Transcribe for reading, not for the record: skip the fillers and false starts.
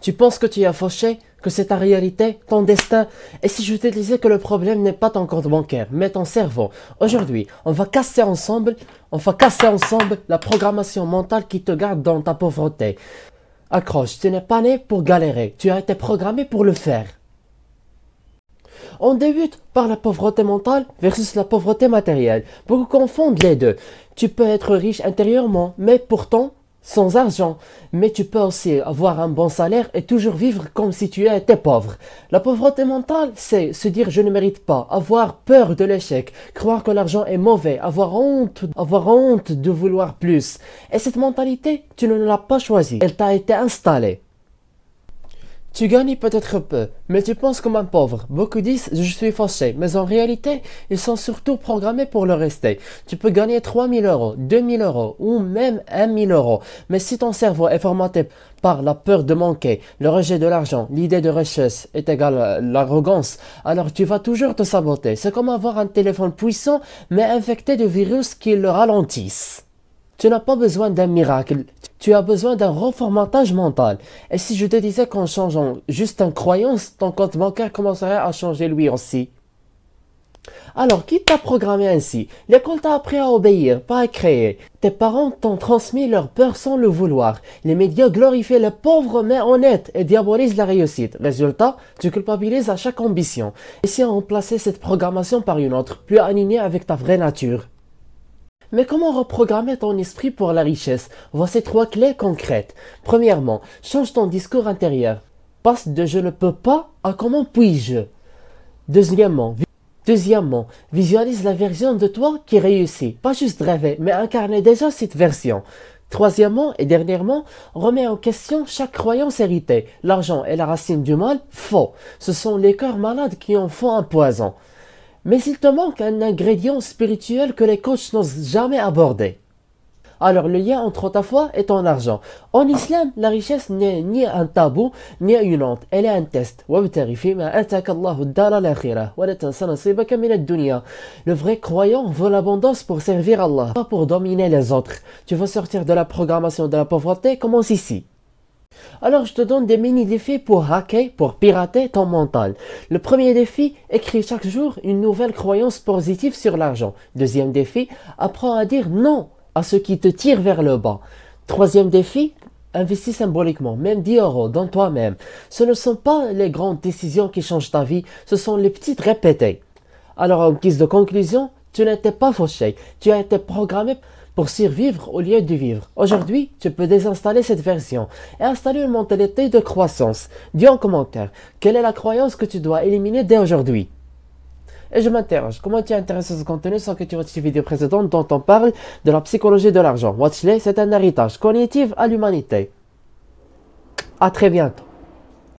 Tu penses que tu es fauché, que c'est ta réalité, ton destin. Et si je te disais que le problème n'est pas ton compte bancaire, mais ton cerveau. Aujourd'hui, on va casser ensemble la programmation mentale qui te garde dans ta pauvreté. Accroche, tu n'es pas né pour galérer, tu as été programmé pour le faire. On débute par la pauvreté mentale versus la pauvreté matérielle. Beaucoup confondent les deux. Tu peux être riche intérieurement, mais pourtant sans argent. Mais tu peux aussi avoir un bon salaire et toujours vivre comme si tu étais pauvre. La pauvreté mentale, c'est se dire je ne mérite pas, avoir peur de l'échec, croire que l'argent est mauvais, avoir honte de vouloir plus. Et cette mentalité, tu ne l'as pas choisie, elle t'a été installée. Tu gagnes peut-être peu, mais tu penses comme un pauvre. Beaucoup disent « je suis fauché », mais en réalité, ils sont surtout programmés pour le rester. Tu peux gagner 3 000 euros, 2 000 euros ou même 1 000 euros. Mais si ton cerveau est formaté par la peur de manquer, le rejet de l'argent, l'idée de richesse est égale à l'arrogance, alors tu vas toujours te saboter. C'est comme avoir un téléphone puissant, mais infecté de virus qui le ralentissent. Tu n'as pas besoin d'un miracle, tu as besoin d'un reformatage mental. Et si je te disais qu'en changeant juste une croyance, ton compte bancaire commencerait à changer lui aussi. Alors, qui t'a programmé ainsi? L'école t'a appris à obéir, pas à créer. Tes parents t'ont transmis leur peur sans le vouloir. Les médias glorifient les pauvres mais honnêtes et diabolisent la réussite. Résultat, tu culpabilises à chaque ambition. Et si on remplaçait cette programmation par une autre, plus alignée avec ta vraie nature? Mais comment reprogrammer ton esprit pour la richesse? Voici 3 clés concrètes. Premièrement, change ton discours intérieur. Passe de je ne peux pas à comment puis-je. Deuxièmement, visualise la version de toi qui réussit. Pas juste rêver, mais incarner déjà cette version. Troisièmement et dernièrement, remets en question chaque croyance héritée. L'argent est la racine du mal? Faux. Ce sont les cœurs malades qui en font un poison. Mais il te manque un ingrédient spirituel que les coachs n'osent jamais aborder. Alors le lien entre ta foi et ton argent. En islam, la richesse n'est ni un tabou, ni une honte. Elle est un test. Le vrai croyant veut l'abondance pour servir Allah, pas pour dominer les autres. Tu veux sortir de la programmation de la pauvreté? Commence ici. Alors je te donne des mini-défis pour hacker, pour pirater ton mental. Le premier défi, écris chaque jour une nouvelle croyance positive sur l'argent. Deuxième défi, apprends à dire non à ce qui te tire vers le bas. Troisième défi, investis symboliquement, même 10 euros dans toi-même. Ce ne sont pas les grandes décisions qui changent ta vie, ce sont les petites répétées. Alors en guise de conclusion, tu n'étais pas fauché, tu as été programmé pour survivre au lieu de vivre. Aujourd'hui, tu peux désinstaller cette version et installer une mentalité de croissance. Dis en commentaire, quelle est la croyance que tu dois éliminer dès aujourd'hui? Et je m'interroge, comment tu es intéressé à ce contenu sans que tu watches les vidéos précédentes dont on parle de la psychologie de l'argent? Watch-les, c'est un héritage cognitif à l'humanité. À très bientôt.